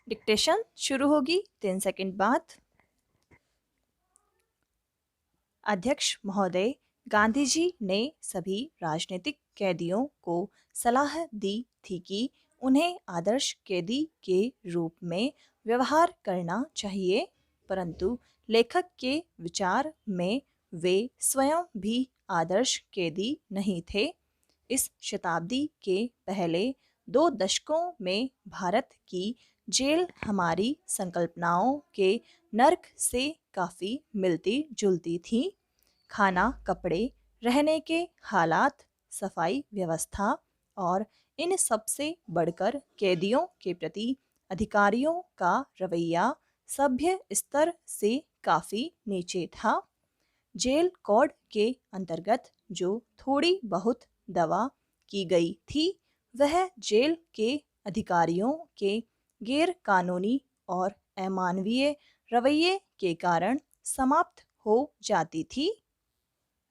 Dictation शुरू होगी 3 second बाद। अध्यक्ष महोदय, गांधी जी ने सभी राजनीतिक कैदियों को सलाह दी थी कि उन्हें आदर्श कैदी के रूप में व्यवहार करना चाहिए, परंतु लेखक के विचार में वे स्वयं भी आदर्श कैदी नहीं थे। इस शताब्दी के पहले 2 दशकों में भारत की जेल हमारी संकल्पनाओं के नर्क से काफ़ी मिलती जुलती थी। खाना, कपड़े, रहने के हालात, सफाई व्यवस्था और इन सबसे बढ़कर कैदियों के प्रति अधिकारियों का रवैया सभ्य स्तर से काफ़ी नीचे था। जेल कोड के अंतर्गत जो थोड़ी बहुत दवा की गई थी, वह जेल के अधिकारियों के गैर कानूनी और अमानवीय रवैये के कारण समाप्त हो जाती थी।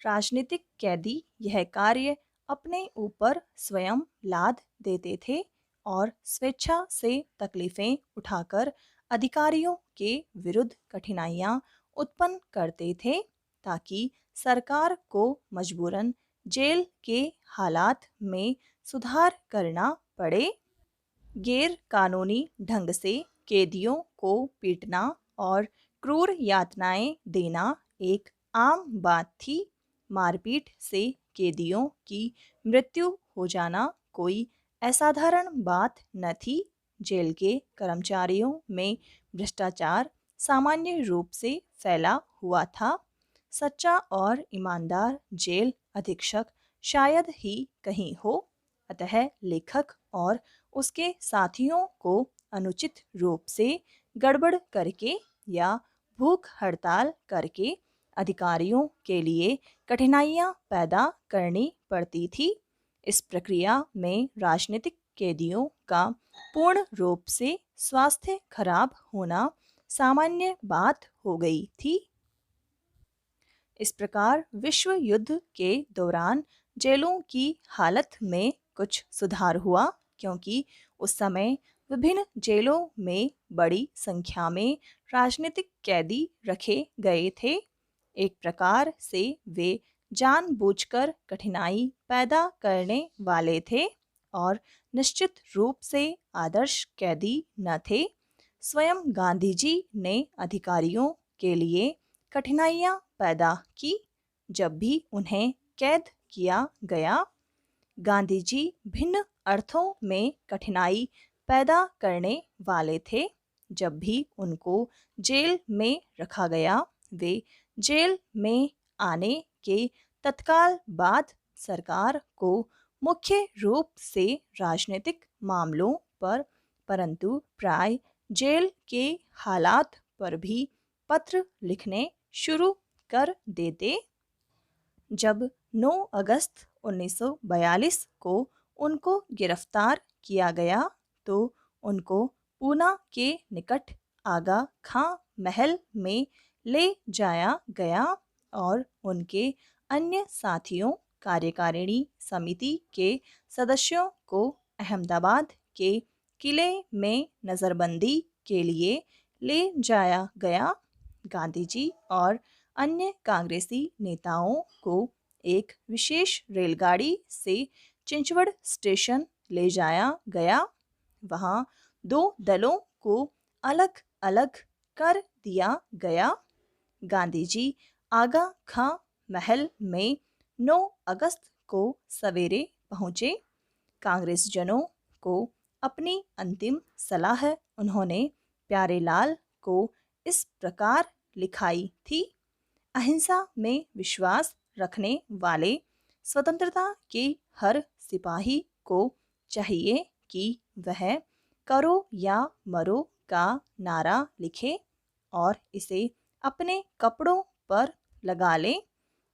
राजनीतिक कैदी यह कार्य अपने ऊपर स्वयं लाद देते थे और स्वेच्छा से तकलीफें उठाकर अधिकारियों के विरुद्ध कठिनाइयां उत्पन्न करते थे, ताकि सरकार को मजबूरन जेल के हालात में सुधार करना पड़े। गैर कानूनी ढंग से कैदियों को पीटना और क्रूर यातनाएं देना एक आम बात थी। मारपीट से कैदियों की मृत्यु हो जाना कोई असाधारण बात न थी। जेल के कर्मचारियों में भ्रष्टाचार सामान्य रूप से फैला हुआ था। सच्चा और ईमानदार जेल अधीक्षक शायद ही कहीं हो। अतः लेखक और उसके साथियों को अनुचित रूप से गड़बड़ करके या भूख हड़ताल करके अधिकारियों के लिए कठिनाइयां पैदा करनी पड़ती थी। इस प्रक्रिया में राजनीतिक कैदियों का पूर्ण रूप से स्वास्थ्य खराब होना सामान्य बात हो गई थी। इस प्रकार विश्व युद्ध के दौरान जेलों की हालत में कुछ सुधार हुआ, क्योंकि उस समय विभिन्न जेलों में बड़ी संख्या में राजनीतिक कैदी रखे गए थे। एक प्रकार से वे जानबूझकर कठिनाई पैदा करने वाले थे और निश्चित रूप से आदर्श कैदी न थे। स्वयं गांधी जी ने अधिकारियों के लिए कठिनाइयां पैदा की जब भी उन्हें कैद किया गया। गांधी जी भिन्न अर्थों में कठिनाई पैदा करने वाले थे। जब भी उनको जेल में रखा गया, वे जेल में आने के तत्काल बाद सरकार को मुख्य रूप से राजनीतिक मामलों पर, परंतु प्राय जेल के हालात पर भी पत्र लिखने शुरू कर देते। जब 9 अगस्त 1942 को उनको गिरफ्तार किया गया, तो उनको पूना के निकट आगा खां महल में ले जाया गया और उनके अन्य साथियों, कार्यकारिणी समिति के सदस्यों को अहमदाबाद के किले में नज़रबंदी के लिए ले जाया गया। गांधी जी और अन्य कांग्रेसी नेताओं को एक विशेष रेलगाड़ी से चिंचवड़ स्टेशन ले जाया गया। वहां 2 दलों को अलग अलग कर दिया गया। गांधी जी आगा खां महल में 9 अगस्त को सवेरे पहुंचे। कांग्रेस जनों को अपनी अंतिम सलाह उन्होंने प्यारेलाल को इस प्रकार लिखाई थी। अहिंसा में विश्वास रखने वाले स्वतंत्रता के हर सिपाही को चाहिए कि वह करो या मरो का नारा लिखे और इसे अपने कपड़ों पर लगा ले,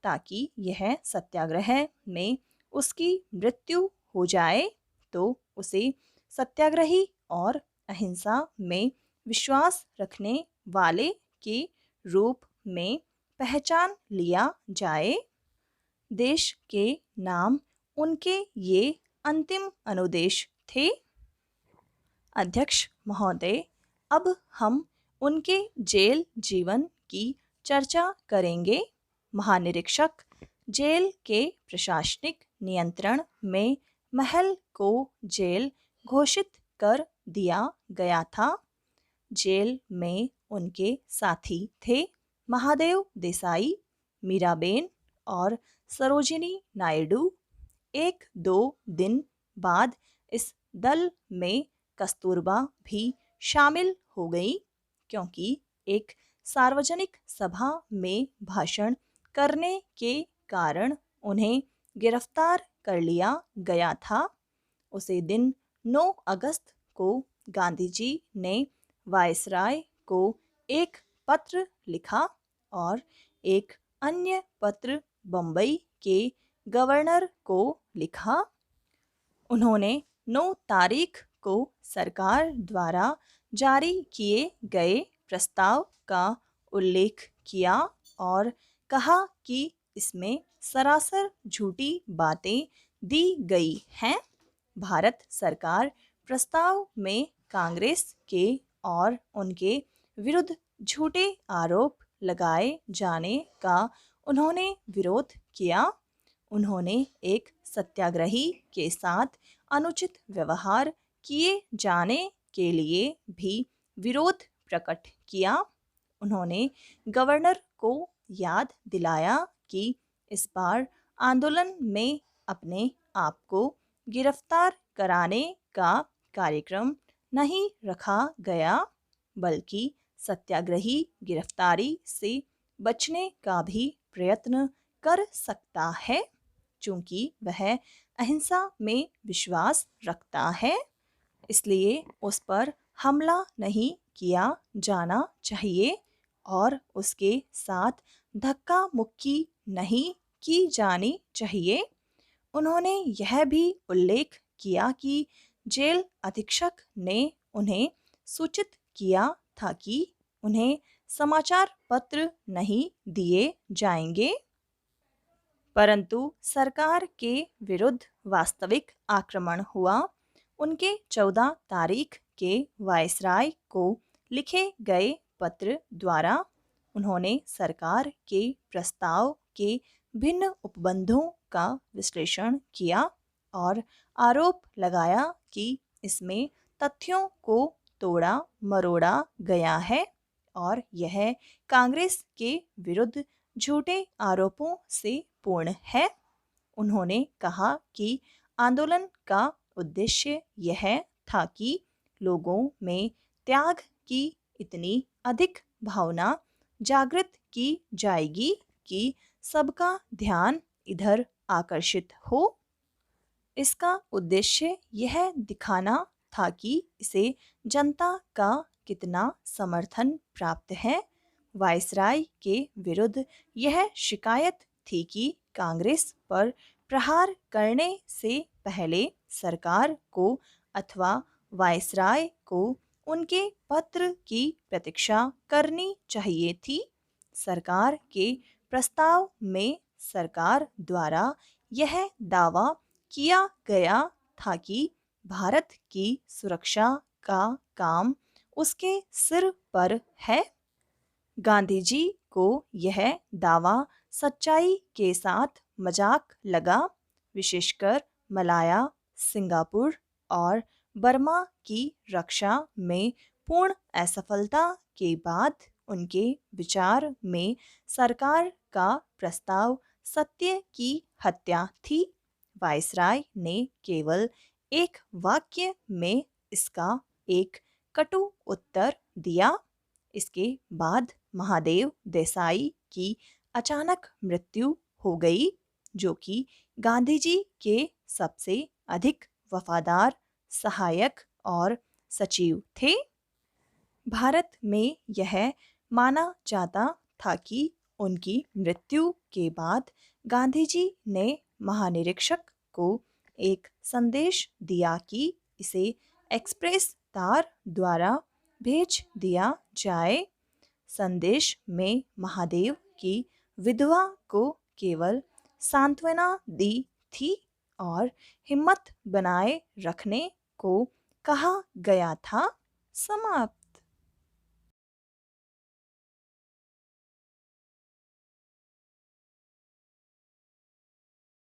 ताकि यह सत्याग्रह में उसकी मृत्यु हो जाए तो उसे सत्याग्रही और अहिंसा में विश्वास रखने वाले के रूप में पहचान लिया जाए। देश के नाम उनके ये अंतिम अनुदेश थे। अध्यक्ष महोदय, अब हम उनके जेल जीवन की चर्चा करेंगे। महानिरीक्षक जेल के प्रशासनिक नियंत्रण में महल को जेल घोषित कर दिया गया था। जेल में उनके साथी थे महादेव देसाई, मीराबेन और सरोजिनी नायडू। एक दो दिन बाद इस दल में कस्तूरबा भी शामिल हो गई, क्योंकि एक सार्वजनिक सभा में भाषण करने के कारण उन्हें गिरफ्तार कर लिया गया था। उसी दिन 9 अगस्त को गांधी जी ने वायसराय को एक पत्र लिखा और एक अन्य पत्र बम्बई के गवर्नर को लिखा। उन्होंने 9 तारीख को सरकार द्वारा जारी किए गए प्रस्ताव का उल्लेख किया और कहा कि इसमें सरासर झूठी बातें दी गई हैं। भारत सरकार प्रस्ताव में कांग्रेस के और उनके विरुद्ध झूठे आरोप लगाए जाने का उन्होंने विरोध किया। उन्होंने एक सत्याग्रही के साथ अनुचित व्यवहार किए जाने के लिए भी विरोध प्रकट किया। उन्होंने गवर्नर को याद दिलाया कि इस बार आंदोलन में अपने आप को गिरफ्तार कराने का कार्यक्रम नहीं रखा गया, बल्कि सत्याग्रही गिरफ्तारी से बचने का भी प्रयत्न कर सकता है, चूंकि वह अहिंसा में विश्वास रखता है। इसलिए उस पर हमला नहीं किया जाना चाहिए और उसके साथ धक्का मुक्की नहीं की जानी चाहिए। उन्होंने यह भी उल्लेख किया कि जेल अधीक्षक ने उन्हें सूचित किया था कि उन्हें समाचार पत्र नहीं दिए जाएंगे, परंतु सरकार के विरुद्ध वास्तविक आक्रमण हुआ। उनके 14 तारीख के वायसराय को लिखे गए पत्र द्वारा उन्होंने सरकार के प्रस्ताव के भिन्न उपबंधों का विश्लेषण किया और आरोप लगाया कि इसमें तथ्यों को तोड़ा मरोड़ा गया है और यह कांग्रेस के विरुद्ध झूठे आरोपों से पूर्ण है। उन्होंने कहा कि आंदोलन का उद्देश्य यह था कि लोगों में त्याग की इतनी अधिक भावना जागृत की जाएगी कि सबका ध्यान इधर आकर्षित हो। इसका उद्देश्य यह दिखाना था कि इसे जनता का कितना समर्थन प्राप्त है। वायसराय के विरुद्ध यह शिकायत थी कि कांग्रेस पर प्रहार करने से पहले सरकार को अथवा वायसराय को उनके पत्र की प्रतीक्षा करनी चाहिए थी। सरकार के प्रस्ताव में सरकार द्वारा यह दावा किया गया था कि भारत की सुरक्षा का काम उसके सिर पर है। गांधी जी को यह दावा सच्चाई के साथ मजाक लगा। विशेषकर मलाया, सिंगापुर और बर्मा की रक्षा में पूर्ण असफलता के बाद उनके विचार में सरकार का प्रस्ताव सत्य की हत्या थी। वायसराय ने केवल एक वाक्य में इसका एक कटु उत्तर दिया। इसके बाद महादेव देसाई की अचानक मृत्यु हो गई, जो कि गांधी जी के सबसे अधिक वफादार सहायक और सचिव थे। भारत में यह माना जाता था कि उनकी मृत्यु के बाद गांधी जी ने महानिरीक्षक को एक संदेश दिया कि इसे एक्सप्रेस तार द्वारा भेज दिया जाए। संदेश में महादेव की विधवा को केवल सांत्वना दी थी और हिम्मत बनाए रखने को कहा गया था। समाप्त।